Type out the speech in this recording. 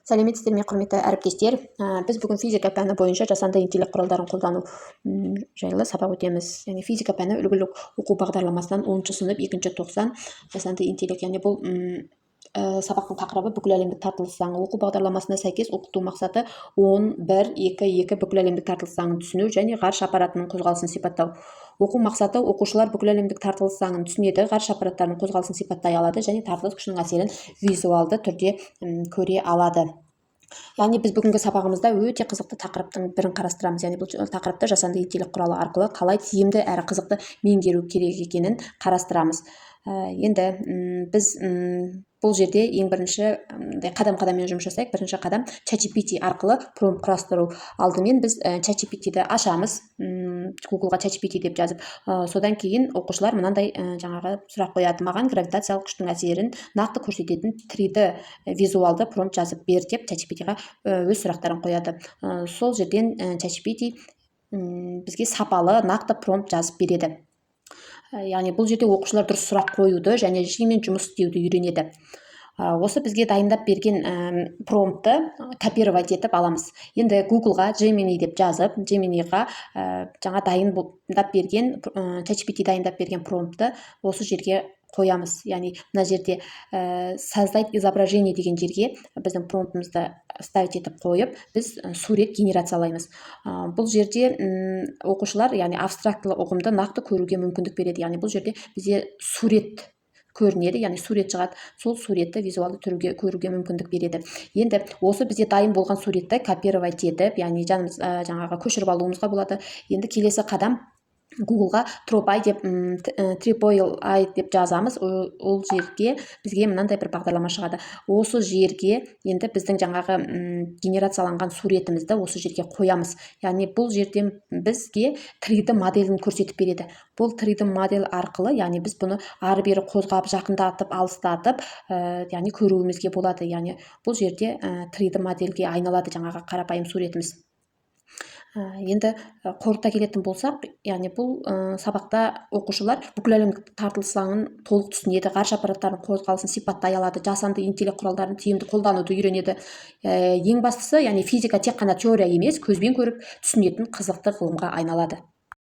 Сәлеметсіздер ме, құрметті әріптестер. Біз бүгін физика пәні бойынша жасанды интеллект құралдарын қолдану жайлы сабақ өтеміз. Яғни физика пәні үлгілік оқу бағдарламасынан 10 сынып 2 тоқсан жасанды интеллект. Яғни бұл сабақтың тақырыбы бүкіл әлемдік тартылыс заңы. Оқу бағдарламасына сәйкес оқыту мақсаты 10-1-2-2 бүкіл әлемдік тартылыс заңын түсіну және ғарыш аппаратының қозғалысын сипаттау. Оқу мақсаты оқушылар бүкіл әлемдік тартылыс заңын түсінеді, ғарыш аппараттарының қозғалысын сипаттай алады және тартылыс күшінің әсерін визуалды түрде көре алады. Яғни біз бүгінгі сабағымызда өте қызықты тақырыптың бірін қарастырамыз. Яғни бұл тақырыпты жасанды интеллект құралы арқылы қалай тиімді әрі қызықты меңгеру керек екенін қарастырамыз. Енді біз бұл жерде ең бірінші қадам-қадаммен жұмыс жасайық. Бірінші қадам ChatGPT арқылы промпт құрастыру. Алдымен біз ChatGPT-ді ашамыз. Google-ға ChatGPT деп жазып, содан кейін оқушылар мынандай жаңағы сұрақ қояды: маған гравитациялық күштің әсерін нақты көрсететін 3D визуалды промпт жазып бер деп ChatGPT-ға өз сұрақтарын қояды. Сол жерден ChatGPT бізге сапалы нақты промпт жазып береді. Яғни бұл жерде оқушылар дұрыс сұрақ қоюды және жүйемен жұмыс істеуді үйренеді. Осы бізге дайындап берген промптты копировать етіп аламыз. Енді Google-ға Gemini деп жазып, Gemini-ға жаңа дайындап берген, ChatGPT дайындап берген промптты осы жерге қоямыз. Яғни мына жерде создать изображение деген жерге біздің промптымызды ставить етіп қойып, біз сурет генерациялаймыз. Бұл жерде оқушылар, яғни абстрактылы ұғымды нақты көруге мүмкіндік береді. Яғни бұл жерде бізде сурет көрінеді, яғни сурет шығады, сол суретті визуалды түрге көруге мүмкіндік береді. Енді осы бізде дайын болған суретті копировать етіп, яғни жаңағы көшіріп алуымызға болады. Енді келесі қадам Google-ға TropAI деп жазамыз. Ол жерге бізге мынандай бір бағдарлама шығады. Осы жерге енді біздің жаңағы генерацияланған суретімізді осы жерге қоямыз. Яғни бұл жерден бізге 3D моделін көрсетіп береді. Бұл 3D модель арқылы, яғни біз бұны ары-бері қозғап, жақындатып, алыстатып, яғни көруімізге болады. Яғни бұл жерде 3D модельге айналады жаңағы қарапайым суретіміз. Енді қорыта келетін болсақ, яғни бұл сабақта оқушылар бүкіл әлемдік тартылыс заңын толық түсінеді, ғарыш аппараттарының қозғалысын сипаттай алады, жасанды интеллект құралдарын тиімді қолдануды үйренеді. Ең бастысы, яғни физика тек қана теория емес, көзбен көріп түсінетін қызықты ғылымға айналады.